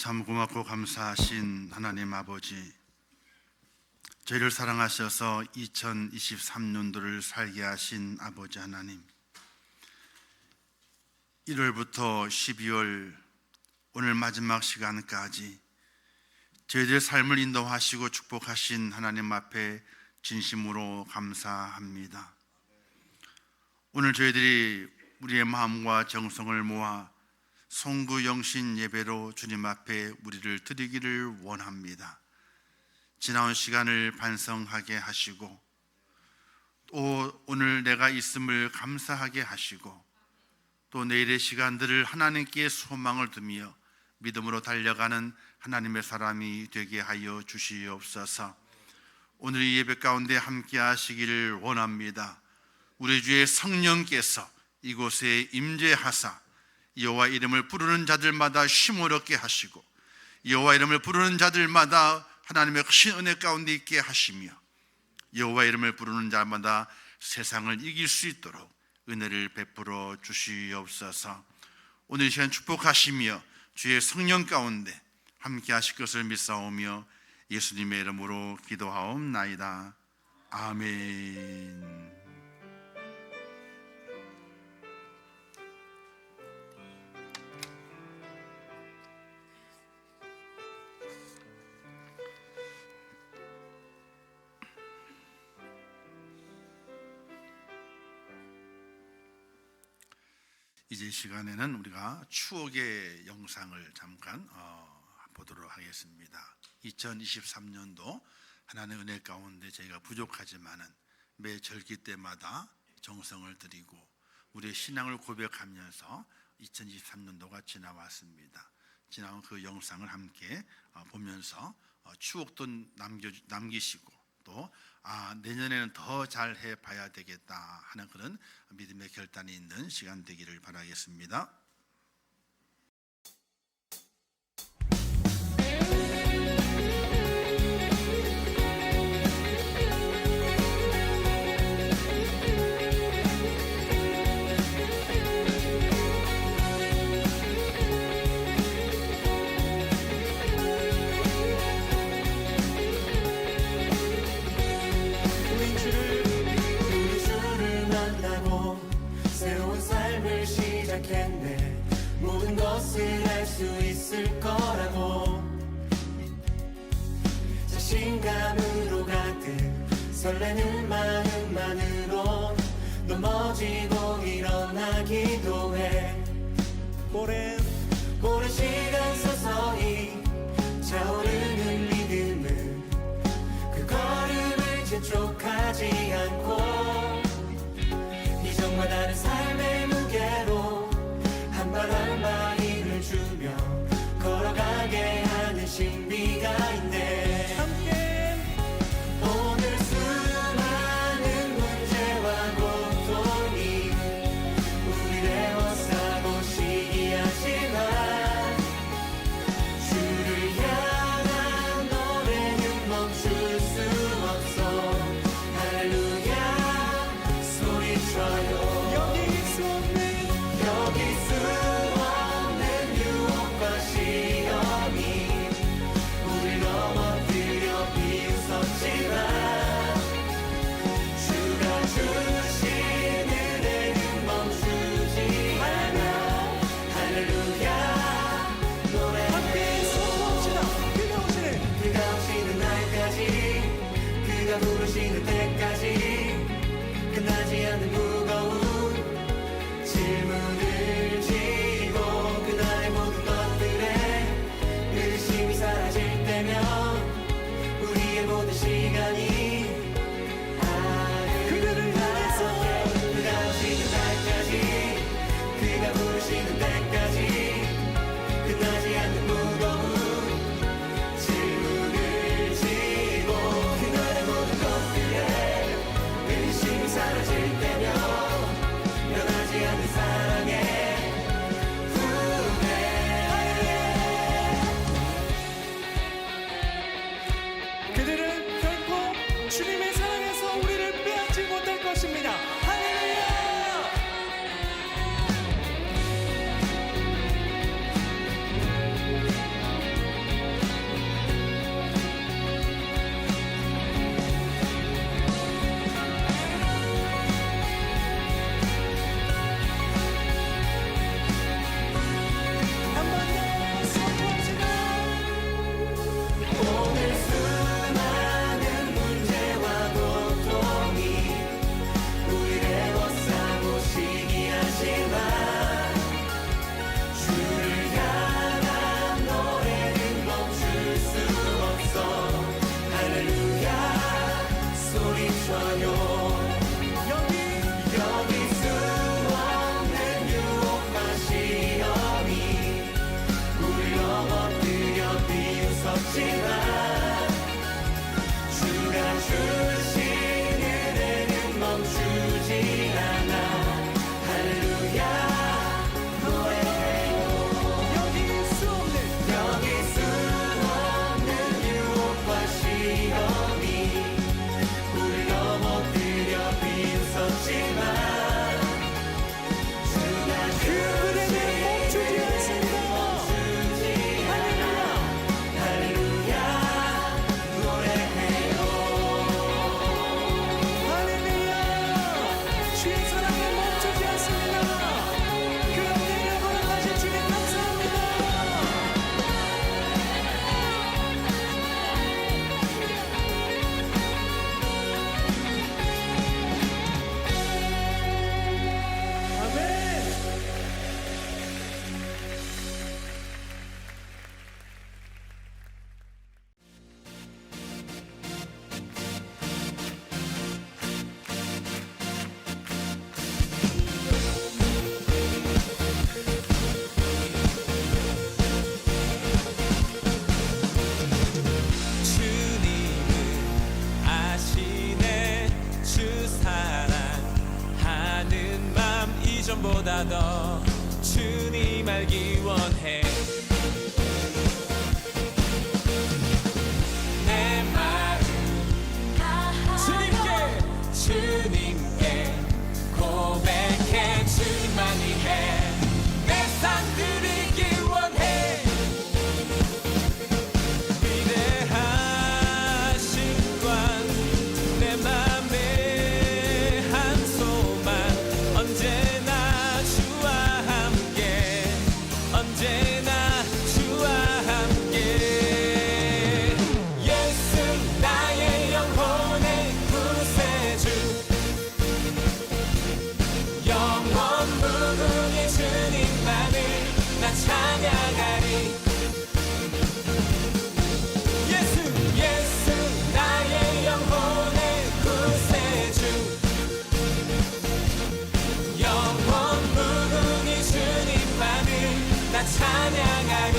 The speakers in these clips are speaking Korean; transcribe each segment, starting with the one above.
참 고맙고 감사하신 하나님 아버지, 저희를 사랑하셔서 2023년도를 살게 하신 아버지 하나님, 1월부터 12월 오늘 마지막 시간까지 저희들의 삶을 인도하시고 축복하신 하나님 앞에 진심으로 감사합니다. 오늘 저희들이 우리의 마음과 정성을 모아 송구 영신 예배로 주님 앞에 우리를 드리기를 원합니다. 지나온 시간을 반성하게 하시고 또 오늘 내가 있음을 감사하게 하시고 또 내일의 시간들을 하나님께 소망을 두며 믿음으로 달려가는 하나님의 사람이 되게 하여 주시옵소서. 오늘 이 예배 가운데 함께 하시기를 원합니다. 우리 주의 성령께서 이곳에 임재하사 여호와 이름을 부르는 자들마다 쉼을 얻게 하시고 여호와 이름을 부르는 자들마다 하나님의 크신 은혜 가운데 있게 하시며 여호와 이름을 부르는 자마다 세상을 이길 수 있도록 은혜를 베풀어 주시옵소서. 오늘 이 시간 축복하시며 주의 성령 가운데 함께 하실 것을 믿사오며 예수님의 이름으로 기도하옵나이다. 아멘. 이제 시간에는 우리가 추억의 영상을 잠깐 보도록 하겠습니다. 2023년도 하나님의 은혜 가운데 저희가 부족하지만은 매 절기 때마다 정성을 들이고 우리의 신앙을 고백하면서 2023년도가 지나왔습니다. 지나온 그 영상을 함께 보면서 추억도 남기시고 또 내년에는 더 잘해 봐야 되겠다 하는 그런 믿음의 결단이 있는 시간 되기를 바라겠습니다. 모든 것을 알 수 있을 거라고 자신감으로 가득 설레는 마음만으로 넘어지고 일어나기도 해. 오랜 시간 서서히 차오르는 믿음은 그 걸음을 재촉하지 않고 이전과 다른 삶의 무게로 한 발 한 발 힘을 주며 걸어가게 하는 신비가 있네. 함께 오늘 수많은 문제와 고통이 우리를 애워싸고 시기하지만 주를 향한 노래는 멈출 수 없어. 할렐루야 소리쳐요. 부르시는 때까지 끝나지 않는 무거운 질문을 지고 그날의 모든 것들의 의심이 사라질 때면 우리의 모든 시간이 그들을 향해서 그가 오시는 날까지 그가 부르시는 때까지 끝나지 않는 무거운 질문을 지고 그날의 모든 것들에 보다 더 주님 알기 원해. 내 마음 주님께 고백해. 주님만이 해. 내 삶 드리기 원해. 위대하신 관 내 맘의 한 소망 언제나 주와 함께 언제나 주와 함께. 예수 나의 영혼의 구세주 영원 무궁히 주님만을 나 찬양하리. 예수 나의 영혼의 구세주 영원 무궁히 주님만을 나 찬양하리.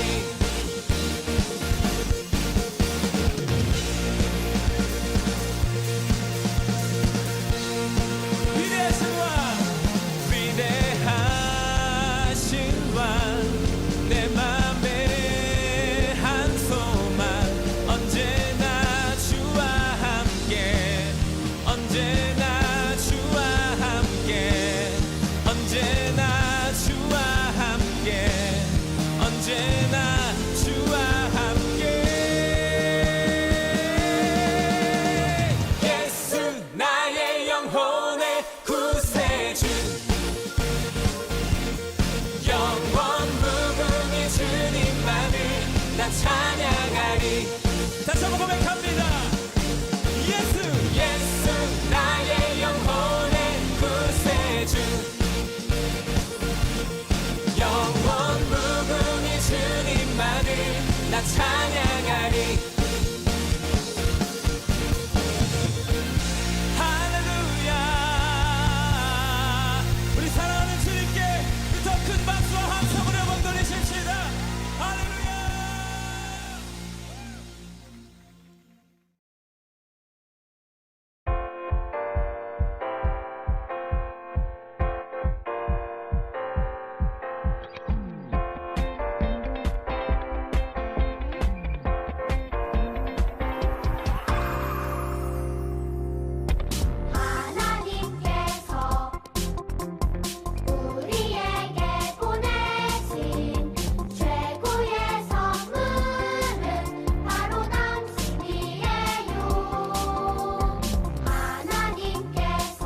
위대하신 왕 내 맘의 한 소망 언제나 주와 함께 언제나 주와 함께 언제나 주와 함께 언제나 주와 함께. 예수 나의 영혼의 구세주 영원 무궁히 주님만을 나 찬양하리. 다시 한번 고백합니다. 예수 나의 영혼의 구세주 영원 무궁히 주님만을 나 찬양하리. 할렐루야. 우리 사랑하는 주님께 더 큰 박수와 함성으로 영광 돌리십시다. 할렐루야. 하나님께서 우리에게 보내신 최고의 선물은 바로 당신이에요. 하나님께서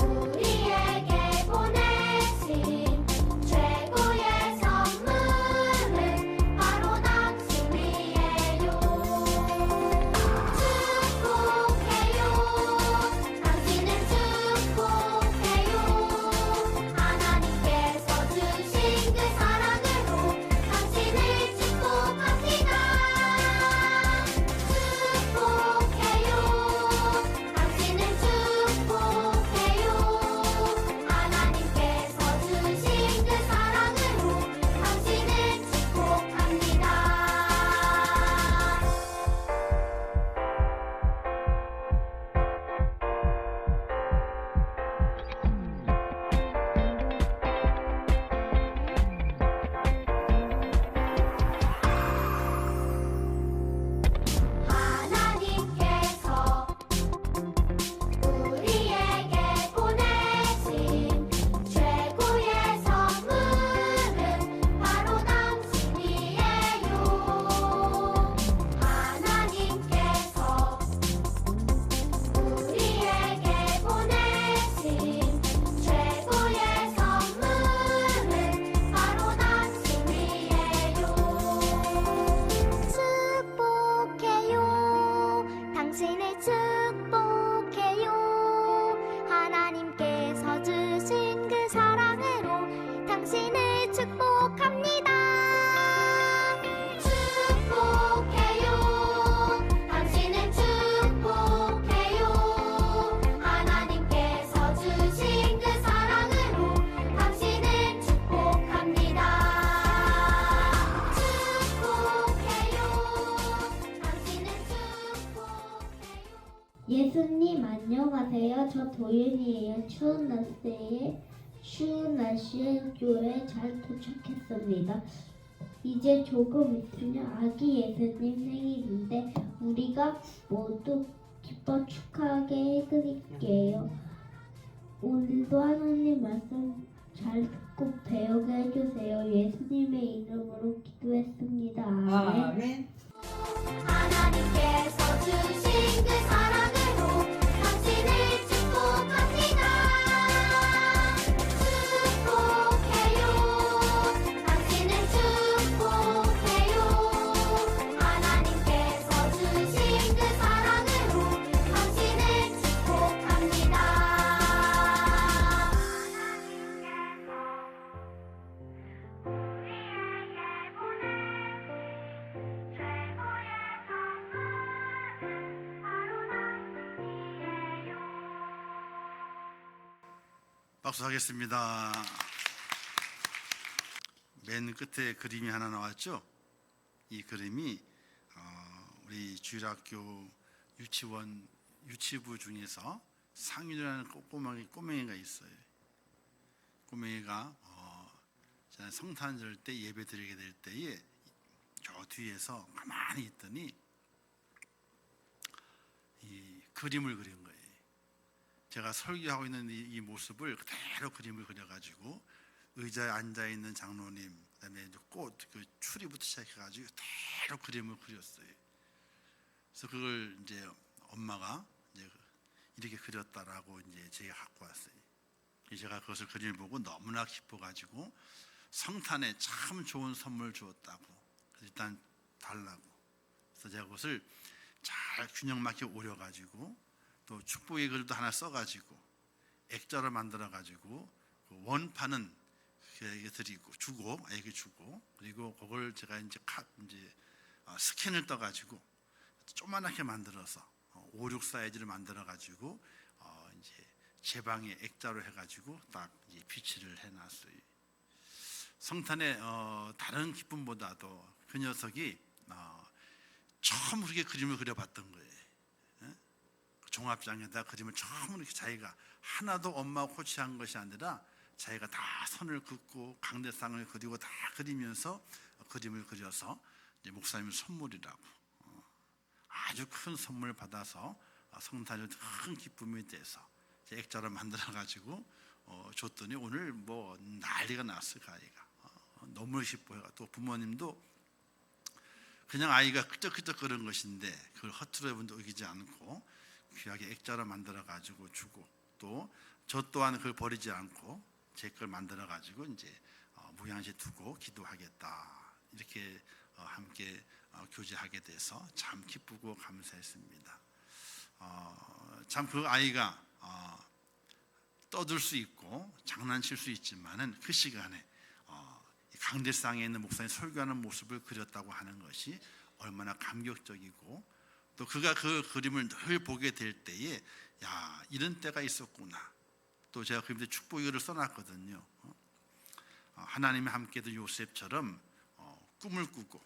우리에게 보내신 최고의 선물은 바로 당신이에요. 축복해요. 당신을 축복해요. 하나님께서 주신 그 사랑으로 당신을 축복합니다. 축복해요. 당신을 축복해요. 하나님께서 주신 그 사랑으로 당신을 축복합니다. 하나님께서 우리에게 보내신 최고의 선물은 바로 당신이에요. 하나님께서 우리에게 보내신 최고의 선물은 바로 당신이에요. 축복해요. 당신을 축복해요. 하나님께서 주신 그 사랑으로 당신을 축복합니다. 축복해요. 당신을 축복해요. 하나님께서 주신 그 사랑으로 당신을 축복합니다. 축복해요. 당신을 축복해요. 예수님 안녕하세요. 저 도윤이에요. 추운 날씨에 추운 날씨에 교회에 잘 도착했습니다. 이제 조금 있으면 아기 예수님 생일인데 우리가 모두 기뻐 축하하게 해드릴게요. 오늘도 하나님 말씀 잘 듣고 배우게 해주세요. 예수님의 이름으로 기도했습니다. 아멘. 아멘. 하나님께서 주신 그 사랑으로 당신을 축복합니다. 축복해요. 당신을 축복해요. 하나님께서 주신 그 사랑으로 당신을 축복합니다. 박수 하겠습니다. 맨 끝에 그림이 하나 나왔죠? 이 그림이 우리 주일학교 유치부 중에서 상윤이라는 꼬맹이가 있어요. 꼬맹이가 성탄절 때 예배 드리게 될 때에 저 뒤에서 가만히 있더니 이 그림을 그린 거예요. 제가 설교하고 있는 이 모습을 그대로 그림을 그려가지고 의자에 앉아 있는 장로님, 그다음에 이제 꽃 그 추리부터 시작해가지고 그대로 그림을 그렸어요. 그래서 그걸 이제 엄마가 이제 이렇게 그렸다라고 이제 제가 갖고 왔어요. 제가 그것을 그림을 보고 너무나 기뻐가지고 성탄에 참 좋은 선물 주었다고. 그래서 일단 달라고. 그래서 제가 그것을 잘 균형 맞게 오려가지고. 또 축복의 글도 하나 써가지고 액자로 만들어가지고 그 원판은 그에게 드리고 애에게 주고 그리고 그걸 제가 이제 스캔을 떠가지고 조그맣게 만들어서 5, 6 사이즈를 만들어가지고 이제 제 방에 액자로 해가지고 딱 이제 비치를 해놨어요. 성탄에 다른 기쁨보다도 그 녀석이 처음 그렇게 그림을 그려봤던 거예요. 종합장에다 그림을 처음으로 이렇게 자기가 하나도 엄마하고 코치한 것이 아니라 자기가 다 선을 긋고 강대상을 그리고 다 그리면서 그림을 그려서 이제 목사님 선물이라고 아주 큰 선물 받아서 성탄절 큰 기쁨이 돼서 액자로 만들어 가지고 줬더니 오늘 뭐 난리가 났어요. 그 아이가 너무 기뻐해가 또 부모님도 그냥 아이가 끄적끄적 그런 것인데 그걸 허투루 해본도 이기지 않고 귀하게 액자로 만들어 가지고 주고 또 저 또한 그걸 버리지 않고 제 걸 만들어 가지고 이제 무양시에 두고 기도하겠다 이렇게 함께 교제하게 돼서 참 기쁘고 감사했습니다. 참 그 아이가 떠들 수 있고 장난칠 수 있지만은 그 시간에 강대상에 있는 목사님 설교하는 모습을 그렸다고 하는 것이 얼마나 감격적이고 또 그가 그 그림을 늘 보게 될 때에 야 이런 때가 있었구나. 또 제가 그 밑에 축복의 글을 써놨거든요. 하나님이 함께도 요셉처럼 꿈을 꾸고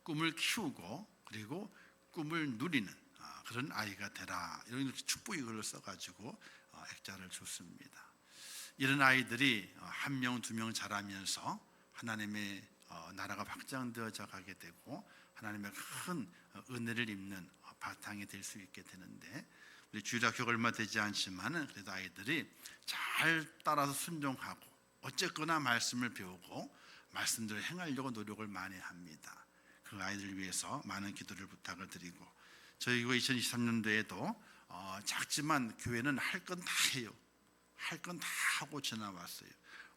꿈을 키우고 그리고 꿈을 누리는 그런 아이가 되라. 이런 축복의 글을 써가지고 액자를 줬습니다. 이런 아이들이 한 명, 두 명 자라면서 하나님의 나라가 확장되어져 가게 되고 하나님의 큰 은혜를 입는 바탕이 될 수 있게 되는데 우리 주일학교가 얼마 되지 않지만은 그래도 아이들이 잘 따라서 순종하고 어쨌거나 말씀을 배우고 말씀대로 행하려고 노력을 많이 합니다. 그 아이들을 위해서 많은 기도를 부탁을 드리고 저희 2023년도에도 작지만 교회는 할 건 다 해요. 할 건 다 하고 지나왔어요.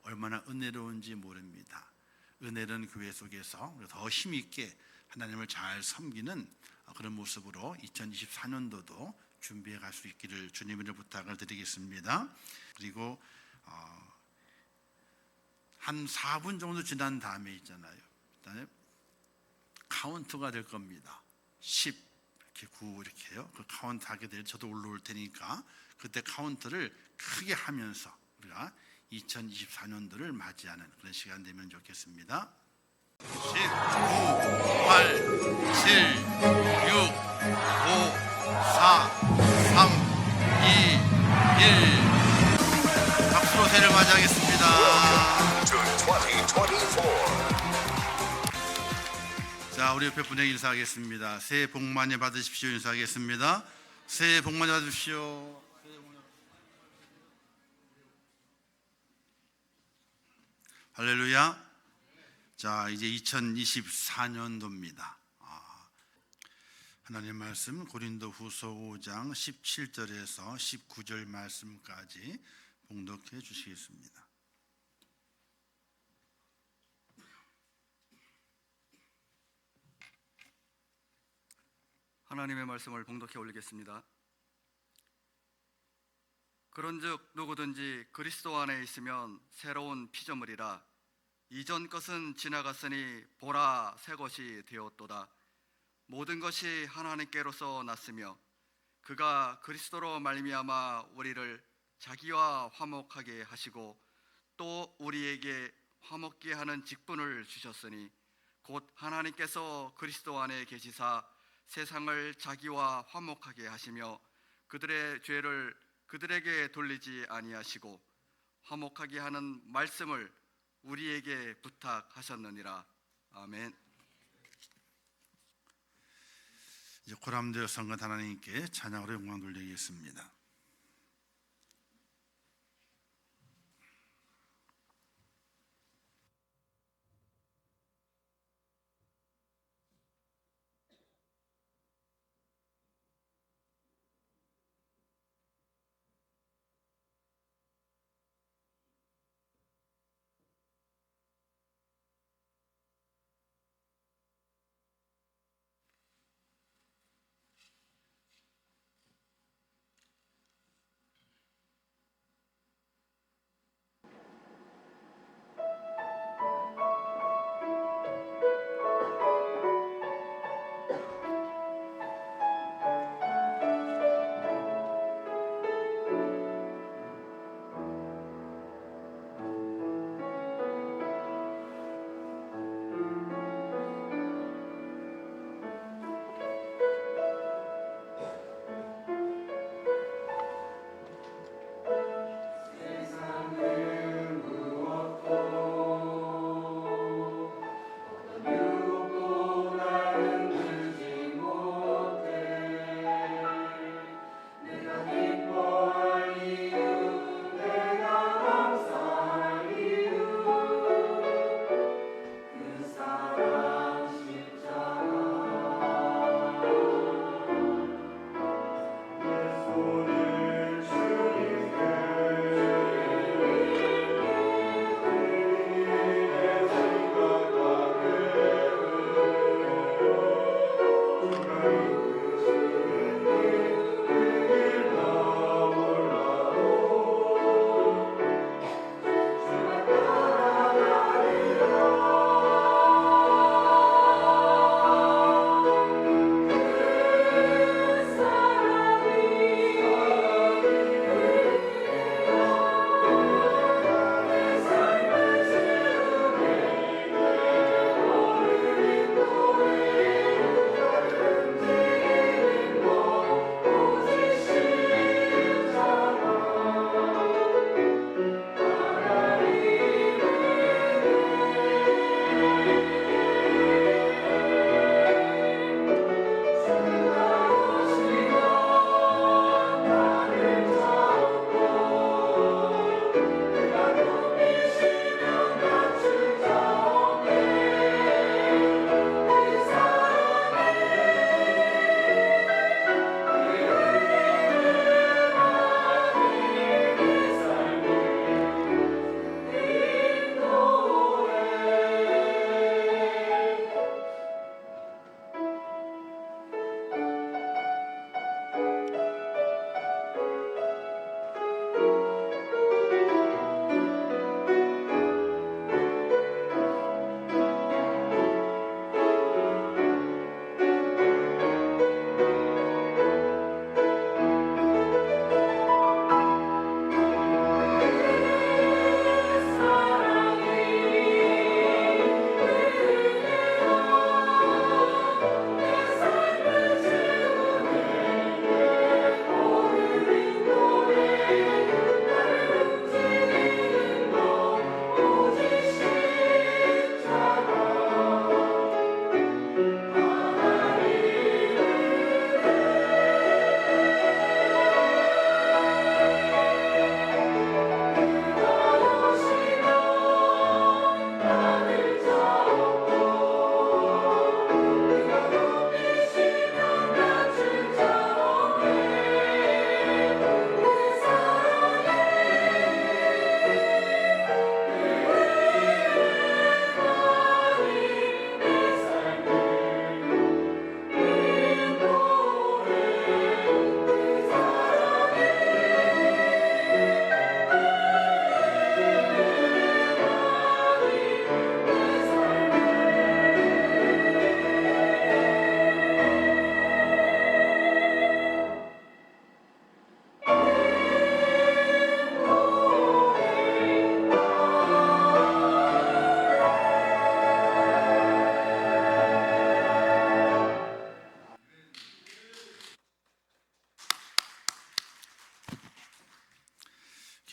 얼마나 은혜로운지 모릅니다. 은혜로운 교회 속에서 더 힘있게 하나님을 잘 섬기는 그런 모습으로 2024년도도 준비해 갈 수 있기를 주님으로 부탁을 드리겠습니다. 그리고 한 4분 정도 지난 다음에 있잖아요. 일단 카운트가 될 겁니다. 10 이렇게 9 이렇게 해요. 그 카운트 하게 될 저도 올라올 테니까 그때 카운트를 크게 하면서 우리가 2024년도를 맞이하는 그런 시간 되면 좋겠습니다. 8, 7, 6, 5, 4, 3, 2, 1. 박수로 새해를 맞이하겠습니다. 자, 우리 옆에 분에게 인사하겠습니다. 새해 복 많이 받으십시오. 인사하겠습니다. 새해 복 많이 받으십시오. 할렐루야. 자, 이제 2024년도입니다. 하나님 말씀 고린도 후서 5장 17절에서 19절 말씀까지 봉독해 주시겠습니다. 하나님의 말씀을 봉독해 올리겠습니다. 그런즉 누구든지 그리스도 안에 있으면 새로운 피조물이라. 이전 것은 지나갔으니 보라 새 것이 되었도다. 모든 것이 하나님께로서 났으며 그가 그리스도로 말미암아 우리를 자기와 화목하게 하시고 또 우리에게 화목게 하는 직분을 주셨으니 곧 하나님께서 그리스도 안에 계시사 세상을 자기와 화목하게 하시며 그들의 죄를 그들에게 돌리지 아니하시고 화목하게 하는 말씀을 우리에게 부탁하셨느니라. 아멘. 이제 고람되어 선것 하나님께 찬양으로 영광 돌리겠습니다.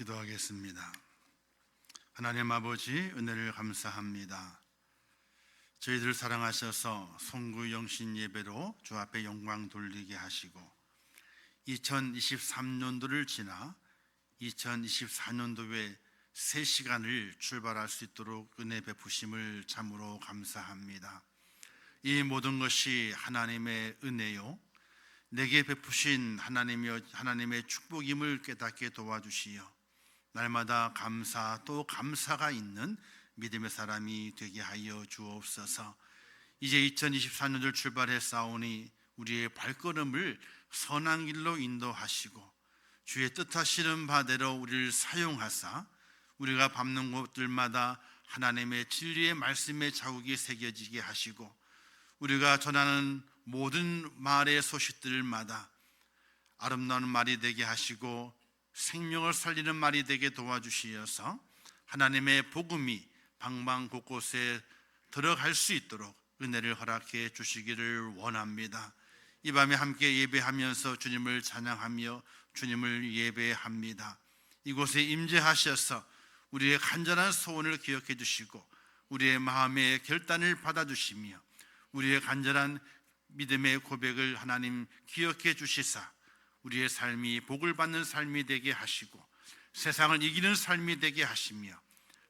기도하겠습니다. 하나님 아버지, 은혜를 감사합니다. 저희들 사랑하셔서 송구 영신 예배로 주 앞에 영광 돌리게 하시고 2023년도를 지나 2024년도에 새 시간을 출발할 수 있도록 은혜 베푸심을 참으로 감사합니다. 이 모든 것이 하나님의 은혜요, 내게 베푸신 하나님의 축복임을 깨닫게 도와주시어 날마다 감사 또 감사가 있는 믿음의 사람이 되게 하여 주옵소서. 이제 2024년을 출발했사오니 우리의 발걸음을 선한 길로 인도하시고 주의 뜻하시는 바대로 우리를 사용하사 우리가 밟는 곳들마다 하나님의 진리의 말씀의 자국이 새겨지게 하시고 우리가 전하는 모든 말의 소식들마다 아름다운 말이 되게 하시고 생명을 살리는 말이 되게 도와주시어서 하나님의 복음이 방방 곳곳에 들어갈 수 있도록 은혜를 허락해 주시기를 원합니다. 이 밤에 함께 예배하면서 주님을 찬양하며 주님을 예배합니다. 이곳에 임재하셔서 우리의 간절한 소원을 기억해 주시고 우리의 마음의 결단을 받아주시며 우리의 간절한 믿음의 고백을 하나님 기억해 주시사 우리의 삶이 복을 받는 삶이 되게 하시고 세상을 이기는 삶이 되게 하시며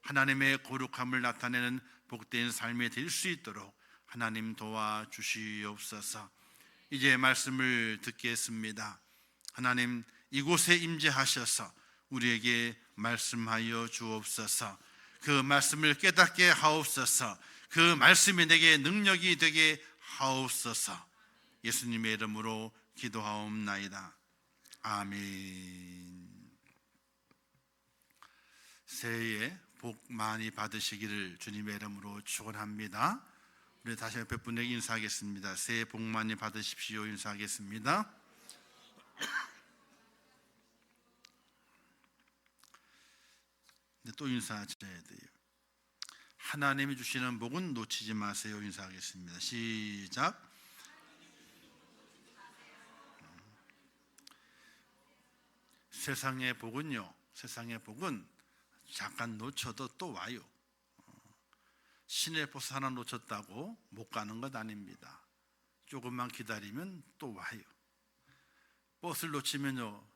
하나님의 거룩함을 나타내는 복된 삶이 될 수 있도록 하나님 도와주시옵소서. 이제 말씀을 듣겠습니다. 하나님, 이곳에 임재하셔서 우리에게 말씀하여 주옵소서. 그 말씀을 깨닫게 하옵소서. 그 말씀이 내게 능력이 되게 하옵소서. 예수님의 이름으로 기도하옵나이다. 아멘. 새해에 복 많이 받으시기를 주님의 이름으로 축원합니다. 우리 다시 옆에 분에게 인사하겠습니다. 새해 복 많이 받으십시오. 인사하겠습니다. 또 인사하셔야 돼요. 하나님이 주시는 복은 놓치지 마세요. 인사하겠습니다. 시작. 세상의 복은 잠깐 놓쳐도 또 와요. 시내 버스 하나 놓쳤다고 못 가는 것 아닙니다. 조금만 기다리면 또 와요. 버스를 놓치면요,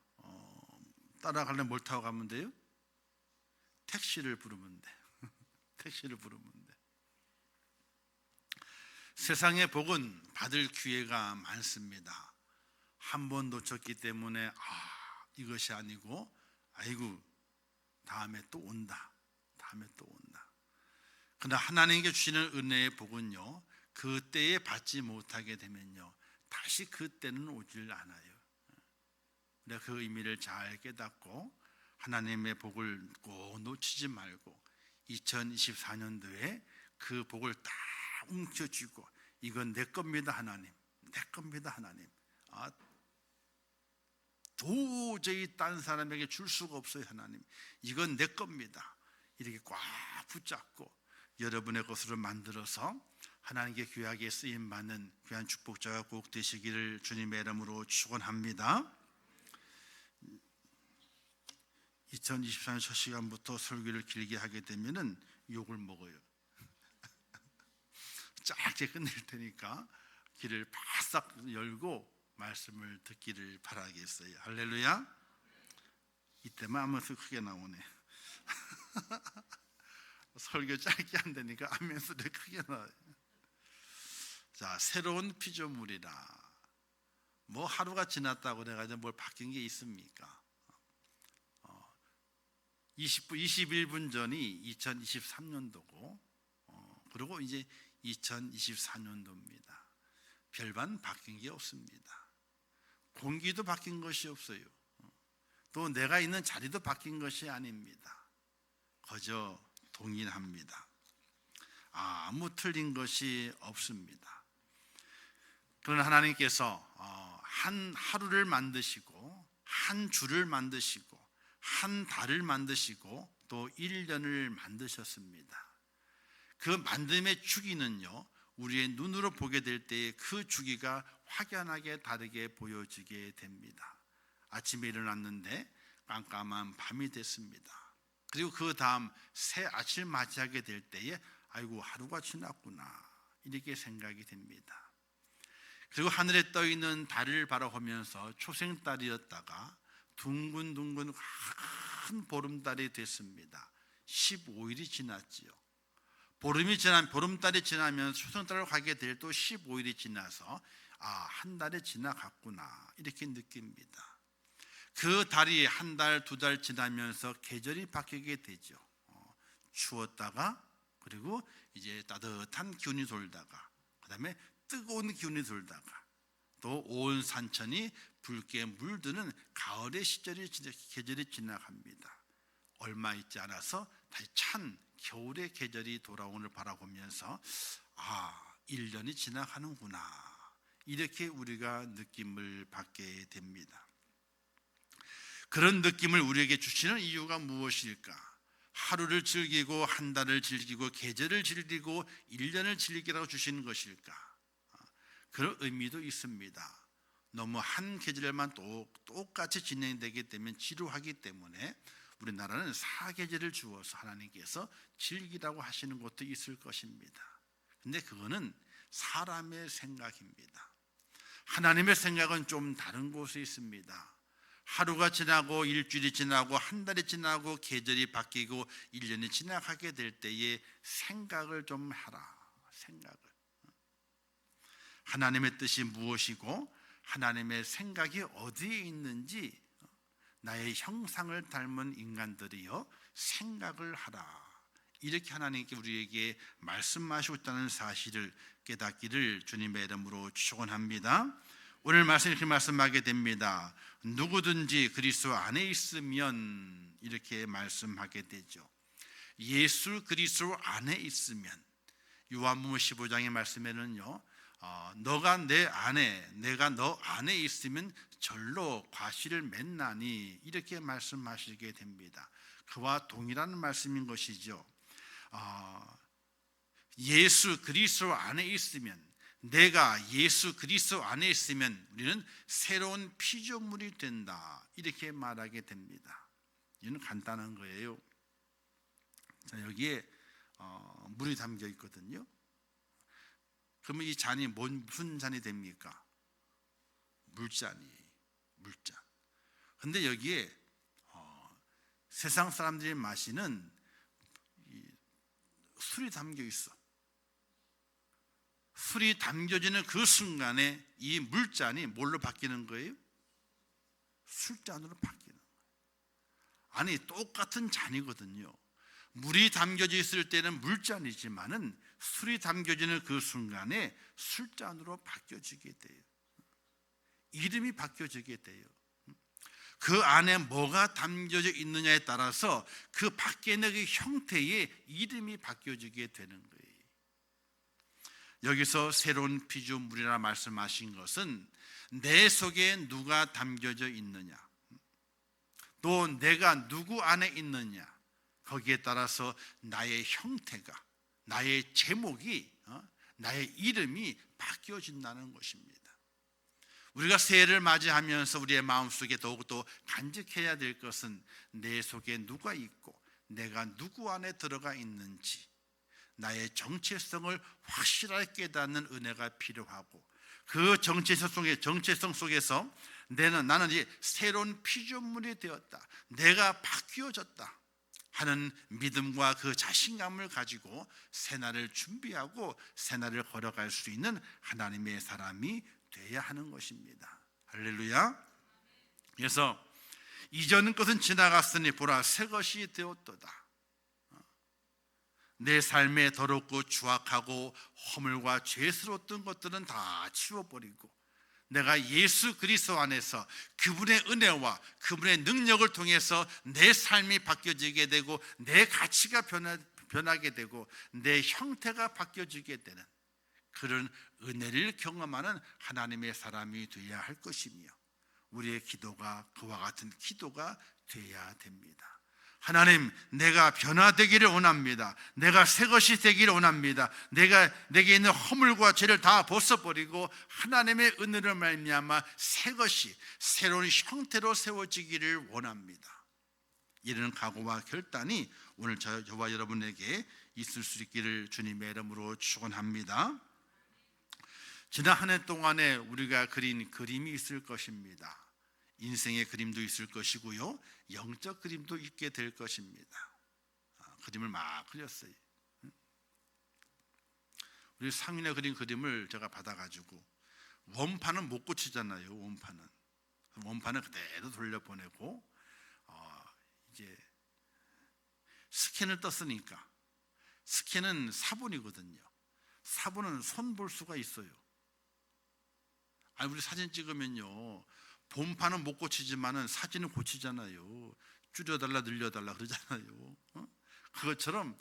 따라가려면 뭘 타고 가면 돼요? 택시를 부르면 돼. 택시를 부르면 돼. 세상의 복은 받을 기회가 많습니다. 한 번 놓쳤기 때문에 이것이 아니고 아이고 다음에 또 온다. 다음에 또 온다. 그러나 하나님께 주시는 은혜의 복은요, 그때에 받지 못하게 되면요 다시 그때는 오질 않아요. 우리가 그 의미를 잘 깨닫고 하나님의 복을 꼭 놓치지 말고 2024년도에 그 복을 다 움켜쥐고 이건 내 겁니다 하나님, 내 겁니다 하나님. 도저히 딴 사람에게 줄 수가 없어요 하나님. 이건 내 겁니다. 이렇게 꽉 붙잡고 여러분의 것으로 만들어서 하나님께 귀하게 쓰임받는 귀한 축복자가 꼭 되시기를 주님의 이름으로 축원합니다. 2024년 첫 시간부터 설교를 길게 하게 되면은 욕을 먹어요. 짧게 끝낼 테니까 귀를 바싹 열고 말씀을 듣기를 바라겠어요. 할렐루야. 이때만 하면서 크게 나오네. 설교 짧게 한다니까 하면서 크게 나와요. 자, 새로운 피조물이라. 뭐 하루가 지났다고 내가 뭘 바뀐 게 있습니까? 21분 전이 2023년도고 그리고 이제 2024년도입니다. 별반 바뀐 게 없습니다. 공기도 바뀐 것이 없어요. 또 내가 있는 자리도 바뀐 것이 아닙니다. 그저 동일합니다. 아무 틀린 것이 없습니다. 그러나 하나님께서 한 하루를 만드시고 한 주를 만드시고 한 달을 만드시고 또 1년을 만드셨습니다. 그 만듦의 주기는요, 우리의 눈으로 보게 될 때에 그 주기가 확연하게 다르게 보여지게 됩니다. 아침에 일어났는데 깜깜한 밤이 됐습니다. 그리고 그 다음 새 아침을 맞이하게 될 때에 아이고 하루가 지났구나 이렇게 생각이 됩니다. 그리고 하늘에 떠 있는 달을 바라보면서 초생달이었다가 둥근둥근 큰 보름달이 됐습니다. 15일이 지났지요. 보름달이 지나면 초생달로 가게 될 또 15일이 지나서 한 달이 지나갔구나 이렇게 느낍니다. 그 달이 한 달, 두 달 지나면서 계절이 바뀌게 되죠. 추웠다가 그리고 이제 따뜻한 기운이 돌다가 그다음에 뜨거운 기운이 돌다가 또 온 산천이 붉게 물드는 가을의 계절이 지나갑니다. 얼마 있지 않아서 다시 찬 겨울의 계절이 돌아오는 바라보면서 1년이 지나가는구나 이렇게 우리가 느낌을 받게 됩니다. 그런 느낌을 우리에게 주시는 이유가 무엇일까? 하루를 즐기고 한 달을 즐기고 계절을 즐기고 1년을 즐기라고 주시는 것일까? 그런 의미도 있습니다. 너무 한 계절만 똑같이 진행되게 되면 지루하기 때문에 우리나라는 4계절을 주어서 하나님께서 즐기라고 하시는 것도 있을 것입니다. 근데 그거는 사람의 생각입니다. 하나님의 생각은 좀 다른 곳에 있습니다. 하루가 지나고 일주일이 지나고 한 달이 지나고 계절이 바뀌고 1년이 지나가게 될 때에 생각을 좀 하라. 생각을. 하나님의 뜻이 무엇이고 하나님의 생각이 어디에 있는지 나의 형상을 닮은 인간들이여 생각을 하라. 이렇게 하나님께 우리에게 말씀하시고 있다는 사실을 깨닫기를 주님의 이름으로 축원합니다. 오늘 말씀 이렇게 말씀하게 됩니다. 누구든지 그리스도 안에 있으면 이렇게 말씀하게 되죠. 예수 그리스도 안에 있으면 요한복음 15장의 말씀에는요, 너가 내 안에 내가 너 안에 있으면 절로 과실을 맺나니 이렇게 말씀하시게 됩니다. 그와 동일한 말씀인 것이죠. 예수 그리스도 안에 있으면 내가 예수 그리스도 안에 있으면 우리는 새로운 피조물이 된다 이렇게 말하게 됩니다. 이는 간단한 거예요. 자, 여기에 물이 담겨 있거든요. 그러면 이 잔이 무슨 잔이 됩니까? 물잔. 근데 여기에 세상 사람들이 마시는 술이 담겨 있어. 술이 담겨지는 그 순간에 이 물잔이 뭘로 바뀌는 거예요? 술잔으로 바뀌는 거예요. 아니 똑같은 잔이거든요. 물이 담겨져 있을 때는 물잔이지만은 술이 담겨지는 그 순간에 술잔으로 바뀌어지게 돼요. 이름이 바뀌어지게 돼요. 그 안에 뭐가 담겨져 있느냐에 따라서 그 밖에 있는 그 형태의 이름이 바뀌어지게 되는 거예요. 여기서 새로운 피조물이라 말씀하신 것은 내 속에 누가 담겨져 있느냐, 또 내가 누구 안에 있느냐, 거기에 따라서 나의 형태가, 나의 제목이, 나의 이름이 바뀌어진다는 것입니다. 우리가 새해를 맞이하면서 우리의 마음속에 더욱더 간직해야 될 것은 내 속에 누가 있고 내가 누구 안에 들어가 있는지, 나의 정체성을 확실하게 깨닫는 은혜가 필요하고, 그 정체성 속에서 나는 이제 새로운 피조물이 되었다, 내가 바뀌어졌다 하는 믿음과 그 자신감을 가지고 새날을 준비하고 새날을 걸어갈 수 있는 하나님의 사람이 돼야 하는 것입니다. 할렐루야. 그래서 이전 것은 지나갔으니 보라 새 것이 되었도다. 내 삶에 더럽고 추악하고 허물과 죄스러웠던 것들은 다 치워버리고 내가 예수 그리스도 안에서 그분의 은혜와 그분의 능력을 통해서 내 삶이 바뀌어지게 되고 내 가치가 변하게 되고 내 형태가 바뀌어지게 되는 그런 은혜를 경험하는 하나님의 사람이 되어야 할 것이며, 우리의 기도가 그와 같은 기도가 되어야 됩니다. 하나님, 내가 변화되기를 원합니다. 내가 새 것이 되기를 원합니다. 내게 있는 허물과 죄를 다 벗어버리고 하나님의 은혜를 말미암아 새 것이 새로운 형태로 세워지기를 원합니다. 이런 각오와 결단이 오늘 저와 여러분에게 있을 수 있기를 주님의 이름으로 축원합니다. 지난 한 해 동안에 우리가 그린 그림이 있을 것입니다. 인생의 그림도 있을 것이고요, 영적 그림도 있게 될 것입니다. 그림을 막 그렸어요. 우리 상윤에 그린 그림을 제가 받아가지고, 원판은 못 고치잖아요. 원판은 그대로 돌려보내고 이제 스캔을 떴으니까, 스캔은 사본이거든요. 사본은 손 볼 수가 있어요. 우리 사진 찍으면요, 본판은 못 고치지만은 사진은 고치잖아요. 줄여달라 늘려달라 그러잖아요. 그것처럼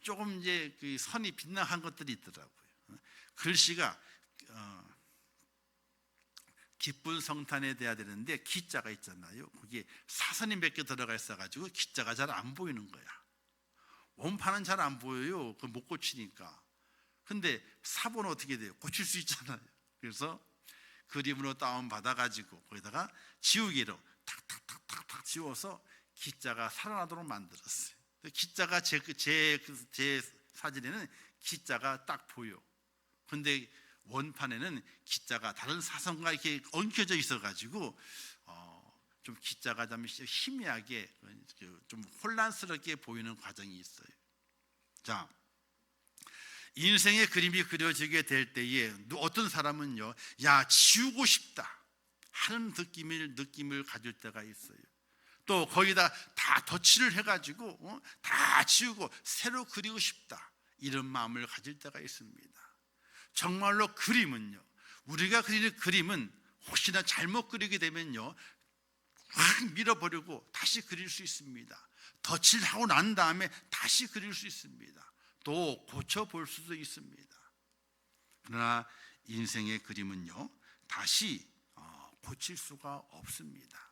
조금 이제 그 선이 빗나간 것들이 있더라고요. 글씨가 기쁜 성탄에 돼야 되는데 기자가 있잖아요. 거기에 사선이 몇 개 들어가 있어가지고 기자가 잘 안 보이는 거야. 원판은 잘 안 보여요. 그 못 고치니까. 근데 사본은 어떻게 돼요? 고칠 수 있잖아요. 그래서 그림으로 다운 받아가지고 거기다가 지우개로 탁탁탁탁 지워서 기자가 살아나도록 만들었어요. 기자가 제 사진에는 기자가 딱 보여. 근데 원판에는 기자가 다른 사선과 이렇게 엉켜져 있어가지고 좀 기자가 좀 희미하게 좀 혼란스럽게 보이는 과정이 있어요. 자, 인생의 그림이 그려지게 될 때에 어떤 사람은요, 야, 지우고 싶다 하는 느낌을 가질 때가 있어요. 또 거기다 다 덧칠을 해가지고 다 지우고 새로 그리고 싶다, 이런 마음을 가질 때가 있습니다. 정말로 그림은요, 우리가 그리는 그림은 혹시나 잘못 그리게 되면요, 확 밀어버리고 다시 그릴 수 있습니다. 덧칠하고 난 다음에 다시 그릴 수 있습니다. 또 고쳐볼 수도 있습니다. 그러나 인생의 그림은요, 다시 고칠 수가 없습니다.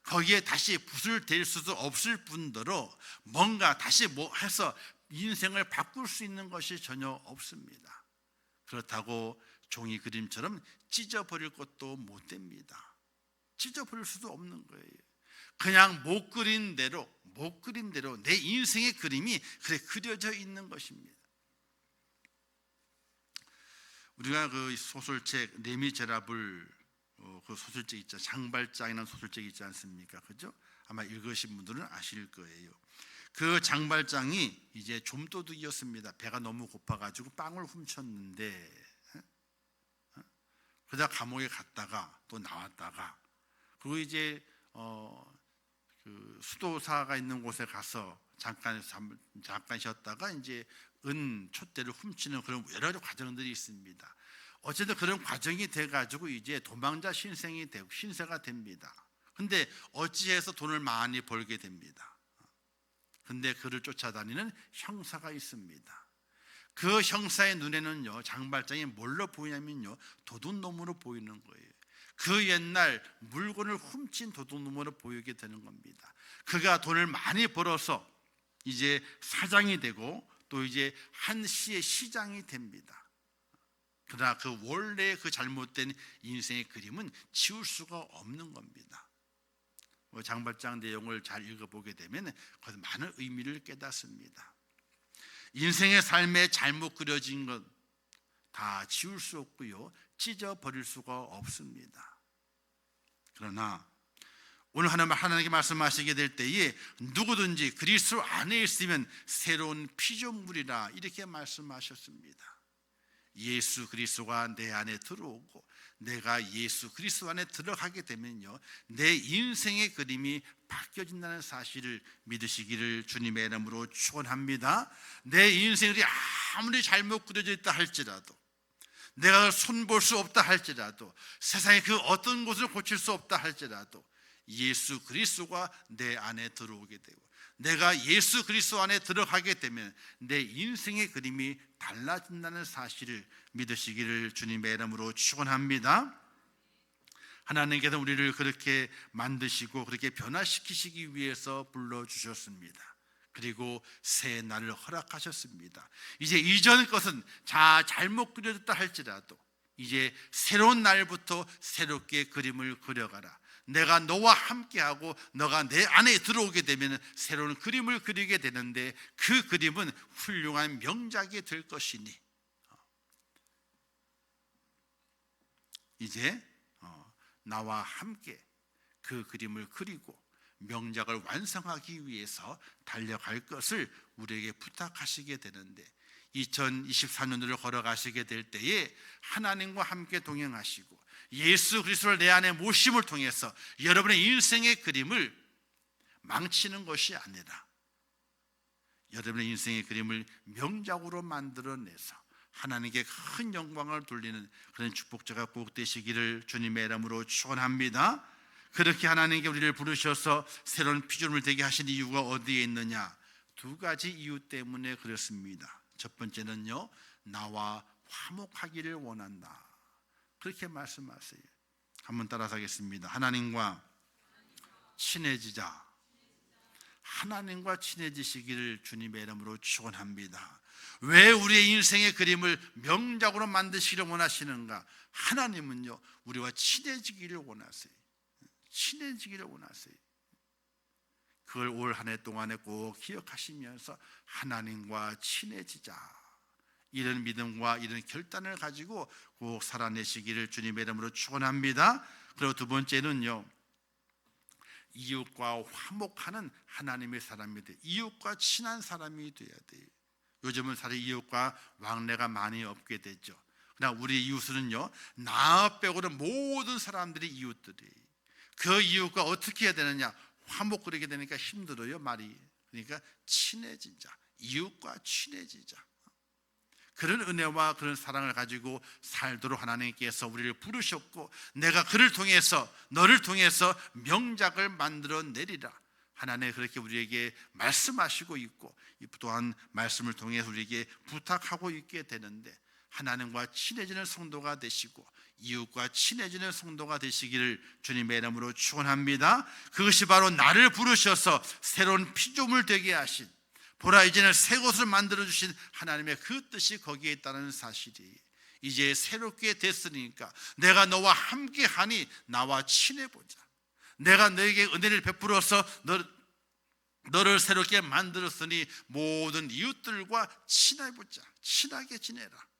거기에 다시 붓을 댈 수도 없을 뿐더러 뭔가 다시 해서 인생을 바꿀 수 있는 것이 전혀 없습니다. 그렇다고 종이 그림처럼 찢어버릴 것도 못 됩니다. 찢어버릴 수도 없는 거예요. 그냥 못 그린 대로 내 인생의 그림이 그래 그려져 있는 것입니다. 우리가 그 소설책 레미제라블 그 소설책 있죠, 장발장이라는 소설책 있지 않습니까? 그죠? 아마 읽으신 분들은 아실 거예요. 그 장발장이 이제 좀도둑이었습니다. 배가 너무 고파가지고 빵을 훔쳤는데, 그러다 감옥에 갔다가 또 나왔다가, 그리고 이제 그 수도사가 있는 곳에 가서 잠깐 쉬었다가 이제 은 촛대를 훔치는 그런 여러 가지 과정들이 있습니다. 어쨌든 그런 과정이 돼가지고 이제 도망자 신생이 되고 신세가 됩니다. 근데 어찌해서 돈을 많이 벌게 됩니다. 근데 그를 쫓아다니는 형사가 있습니다. 그 형사의 눈에는요, 장발장이 뭘로 보이냐면요, 도둑놈으로 보이는 거예요. 그 옛날 물건을 훔친 도둑놈으로 보이게 되는 겁니다. 그가 돈을 많이 벌어서 이제 사장이 되고 또 이제 한시의 시장이 됩니다. 그러나 그 원래 그 잘못된 인생의 그림은 지울 수가 없는 겁니다. 장발장 내용을 잘 읽어보게 되면 거기서 많은 의미를 깨닫습니다. 인생의 삶에 잘못 그려진 것 다 지울 수 없고요, 찢어버릴 수가 없습니다. 그러나 오늘 하나님께 말씀하시게 될 때에 누구든지 그리스도 안에 있으면 새로운 피조물이라 이렇게 말씀하셨습니다. 예수 그리스도가 내 안에 들어오고 내가 예수 그리스도 안에 들어가게 되면요, 내 인생의 그림이 바뀌어진다는 사실을 믿으시기를 주님의 이름으로 축원합니다. 내 인생이 아무리 잘못 그려져 있다 할지라도, 내가 손볼 수 없다 할지라도, 세상의 그 어떤 곳을 고칠 수 없다 할지라도 예수 그리스도가 내 안에 들어오게 되고 내가 예수 그리스도 안에 들어가게 되면 내 인생의 그림이 달라진다는 사실을 믿으시기를 주님의 이름으로 축원합니다. 하나님께서 우리를 그렇게 만드시고 그렇게 변화시키시기 위해서 불러주셨습니다. 그리고 새 날을 허락하셨습니다. 이제 이전 것은 잘못 그려졌다 할지라도 이제 새로운 날부터 새롭게 그림을 그려가라. 내가 너와 함께하고 너가 내 안에 들어오게 되면 새로운 그림을 그리게 되는데 그 그림은 훌륭한 명작이 될 것이니 이제 나와 함께 그 그림을 그리고 명작을 완성하기 위해서 달려갈 것을 우리에게 부탁하시게 되는데 2024년도를 걸어가시게 될 때에 하나님과 함께 동행하시고 예수 그리스도를 내 안에 모심을 통해서 여러분의 인생의 그림을 망치는 것이 아니라 여러분의 인생의 그림을 명작으로 만들어내서 하나님께 큰 영광을 돌리는 그런 축복자가 꼭 되시기를 주님의 이름으로 축원합니다. 그렇게 하나님께 우리를 부르셔서 새로운 피조물을 되게 하신 이유가 어디에 있느냐? 두 가지 이유 때문에 그렇습니다. 첫 번째는요, 나와 화목하기를 원한다. 그렇게 말씀하세요. 한번 따라서 하겠습니다. 하나님과 친해지자. 하나님과 친해지시기를 주님의 이름으로 축원합니다. 왜 우리의 인생의 그림을 명작으로 만드시기를 원하시는가? 하나님은요, 우리와 친해지기를 원하세요. 친해지기를 원하세요. 그걸 올 한 해 동안에 꼭 기억하시면서 하나님과 친해지자, 이런 믿음과 이런 결단을 가지고 꼭 살아내시기를 주님의 이름으로 축원합니다. 그리고 두 번째는요, 이웃과 화목하는 하나님의 사람이 돼요. 이웃과 친한 사람이 돼야 돼요. 요즘은 사실 이웃과 왕래가 많이 없게 됐죠. 그러나 우리 이웃은요, 나 빼고는 모든 사람들이 이웃들이에요. 그 이웃과 어떻게 해야 되느냐? 화목 그리게 되니까 힘들어요, 말이. 그러니까 친해지자, 이웃과 친해지자. 그런 은혜와 그런 사랑을 가지고 살도록 하나님께서 우리를 부르셨고, 내가 그를 통해서, 너를 통해서 명작을 만들어 내리라, 하나님 그렇게 우리에게 말씀하시고 있고, 또한 말씀을 통해서 우리에게 부탁하고 있게 되는데, 하나님과 친해지는 성도가 되시고 이웃과 친해지는 성도가 되시기를 주님의 이름으로 축원합니다. 그것이 바로 나를 부르셔서 새로운 피조물 되게 하신, 보라 이제는 새 것을 만들어 주신 하나님의 그 뜻이 거기에 있다는 사실이, 이제 새롭게 됐으니까 내가 너와 함께하니 나와 친해보자. 내가 너에게 은혜를 베풀어서 너를 새롭게 만들었으니 모든 이웃들과 친해보자. 친하게 지내라.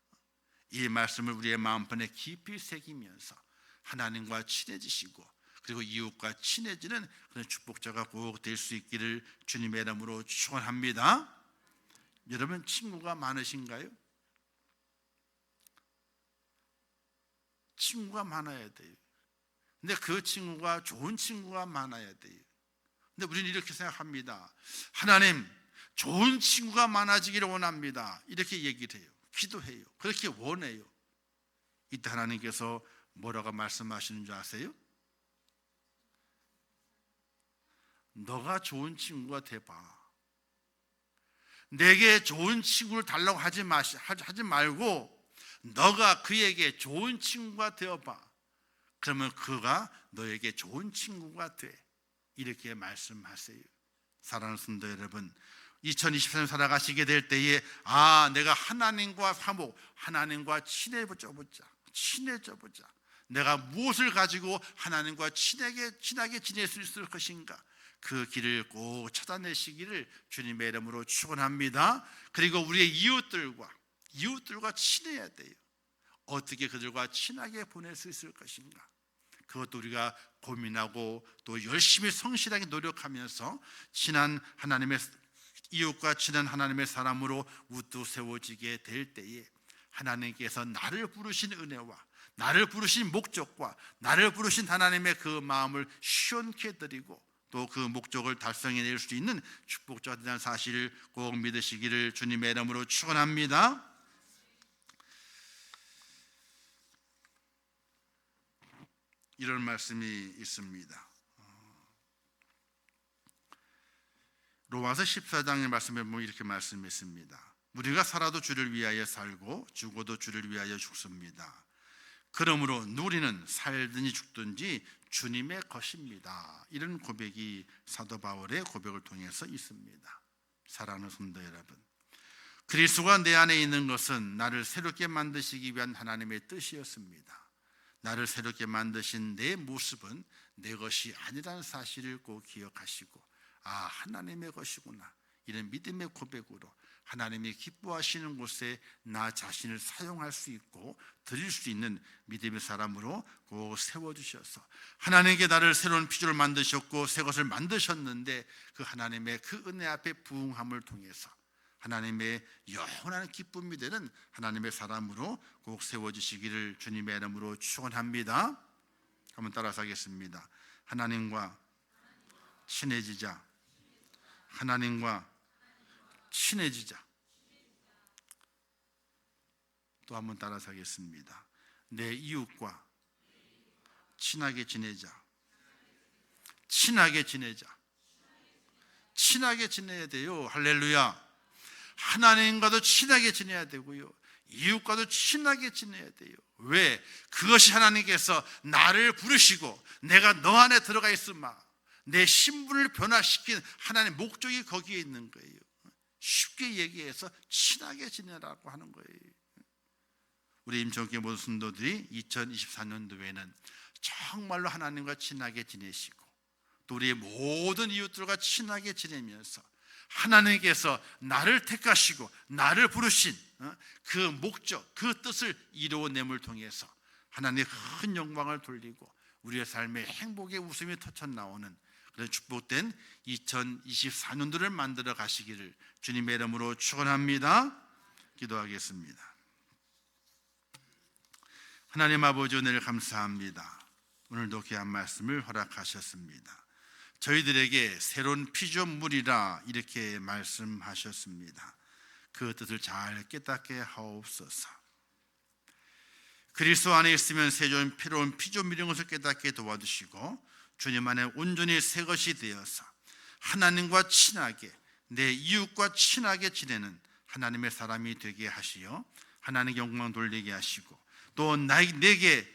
이 말씀을 우리의 마음판에 깊이 새기면서 하나님과 친해지시고 그리고 이웃과 친해지는 그런 축복자가 꼭 될 수 있기를 주님의 이름으로 축원합니다. 여러분 친구가 많으신가요? 친구가 많아야 돼요. 근데 그 친구가 좋은 친구가 많아야 돼요. 근데 우리는 이렇게 생각합니다. 하나님, 좋은 친구가 많아지기를 원합니다. 이렇게 얘기를 해요. 기도해요. 그렇게 원해요. 이때 하나님께서 뭐라고 말씀하시는 줄 아세요? 너가 좋은 친구가 돼봐. 내게 좋은 친구를 달라고 하지 말고 너가 그에게 좋은 친구가 되어봐. 그러면 그가 너에게 좋은 친구가 돼. 이렇게 말씀하세요. 사랑하는 성도 여러분, 2024년 살아가시게 될 때에 내가 하나님과 화목, 하나님과 친해져 보자. 내가 무엇을 가지고 하나님과 친하게 지낼 수 있을 것인가? 그 길을 꼭 찾아내시기를 주님의 이름으로 축원합니다. 그리고 우리의 이웃들과 친해야 돼요. 어떻게 그들과 친하게 보낼 수 있을 것인가? 그것도 우리가 고민하고 또 열심히 성실하게 노력하면서 이웃과 친한 하나님의 사람으로 우뚝 세워지게 될 때에 하나님께서 나를 부르신 은혜와 나를 부르신 목적과 나를 부르신 하나님의 그 마음을 시원케 드리고 또 그 목적을 달성해낼 수 있는 축복자가 된다는 사실을 꼭 믿으시기를 주님의 이름으로 축원합니다. 이런 말씀이 있습니다. 로마서 14장의 말씀에 보면 이렇게 말씀했습니다. 우리가 살아도 주를 위하여 살고 죽어도 주를 위하여 죽습니다. 그러므로 누리는 살든지 죽든지 주님의 것입니다. 이런 고백이 사도 바울의 고백을 통해서 있습니다. 사랑하는 성도 여러분, 그리스도가 내 안에 있는 것은 나를 새롭게 만드시기 위한 하나님의 뜻이었습니다. 나를 새롭게 만드신 내 모습은 내 것이 아니라는 사실을 꼭 기억하시고, 하나님의 것이구나, 이런 믿음의 고백으로 하나님이 기뻐하시는 곳에 나 자신을 사용할 수 있고 드릴 수 있는 믿음의 사람으로 꼭 세워주셔서, 하나님께 나를 새로운 피조를 만드셨고 새 것을 만드셨는데 그 하나님의 그 은혜 앞에 부응함을 통해서 하나님의 영원한 기쁨이 되는 하나님의 사람으로 꼭 세워주시기를 주님의 이름으로 축원합니다. 한번 따라서 하겠습니다. 하나님과 친해지자. 하나님과 친해지자. 또 한번 따라서 하겠습니다. 내 이웃과 친하게 지내자. 친하게 지내자. 친하게 지내야 돼요. 할렐루야. 하나님과도 친하게 지내야 되고요, 이웃과도 친하게 지내야 돼요. 왜? 그것이 하나님께서 나를 부르시고 내가 너 안에 들어가 있으마, 내 신분을 변화시킨 하나님의 목적이 거기에 있는 거예요. 쉽게 얘기해서 친하게 지내라고 하는 거예요. 우리 임종교회 모든 성도들이 2024년도에는 정말로 하나님과 친하게 지내시고 또 우리의 모든 이웃들과 친하게 지내면서 하나님께서 나를 택하시고 나를 부르신 그 목적, 그 뜻을 이루어냄을 통해서 하나님의 큰 영광을 돌리고 우리의 삶에 행복의 웃음이 터쳐나오는 그런 축복된 2024년도를 만들어 가시기를 주님의 이름으로 축원합니다. 기도하겠습니다. 하나님 아버지, 은혜를 감사합니다. 오늘도 귀한 말씀을 허락하셨습니다. 저희들에게 새로운 피조물이라 이렇게 말씀하셨습니다. 그 뜻을 잘 깨닫게 하옵소서. 그리스도 안에 있으면 새로운 피조물인 것을 깨닫게 도와주시고 주님 안에 온전히 새 것이 되어서 하나님과 친하게, 내 이웃과 친하게 지내는 하나님의 사람이 되게 하시어 하나님의 영광 돌리게 하시고 또 내게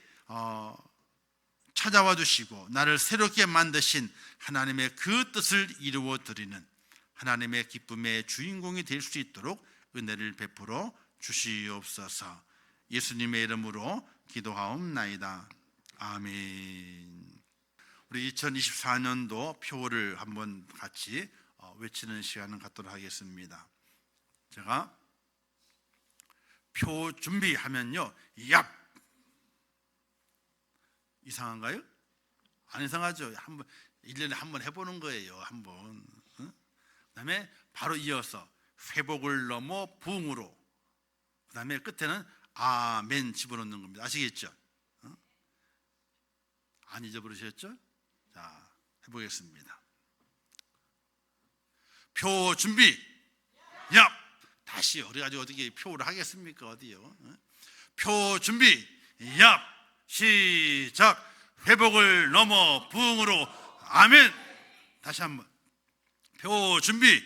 찾아와 주시고 나를 새롭게 만드신 하나님의 그 뜻을 이루어 드리는 하나님의 기쁨의 주인공이 될 수 있도록 은혜를 베풀어 주시옵소서. 예수님의 이름으로 기도하옵나이다. 아멘. 우리 2024년도 표를 한번 같이 외치는 시간을 갖도록 하겠습니다. 제가 표 준비하면요, 얍! 이상한가요? 안 이상하죠? 1년에 한 번 해보는 거예요. 한번. 그 다음에 바로 이어서 회복을 넘어 부흥으로, 그 다음에 끝에는 아멘 집어넣는 겁니다. 아시겠죠? 안 잊어버리셨죠? 자, 해보겠습니다. 표 준비. 야, 다시 그래가지고 어떻게 표를 하겠습니까? 어디요? 표 준비. 야, 시작. 회복을 넘어 부흥으로 아멘. 다시 한번. 표 준비.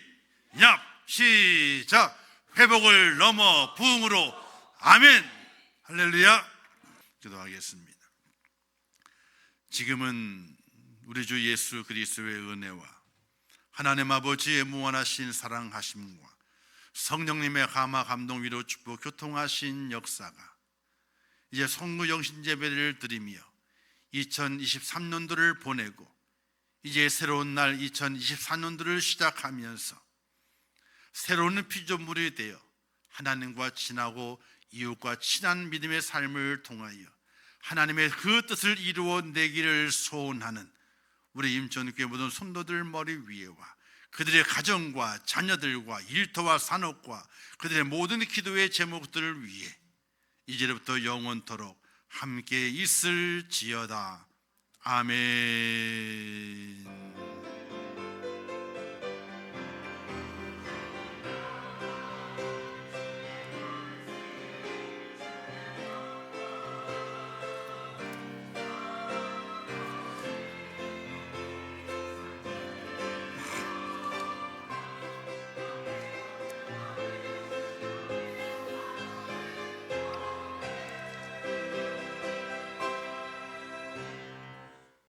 야, 시작. 회복을 넘어 부흥으로 아멘. 할렐루야. 기도하겠습니다. 지금은 우리 주 예수 그리스도의 은혜와 하나님 아버지의 무한하신 사랑하심과 성령님의 감화 감동 위로 축복 교통하신 역사가 이제 성부 영신 예배를 드리며 2023년도를 보내고 이제 새로운 날 2024년도를 시작하면서 새로운 피조물이 되어 하나님과 친하고 이웃과 친한 믿음의 삶을 통하여 하나님의 그 뜻을 이루어내기를 소원하는 우리 임천교회 모든 성도들 머리 위에와 그들의 가정과 자녀들과 일터와 산업과 그들의 모든 기도의 제목들을 위해 이제부터 영원토록 함께 있을지어다. 아멘.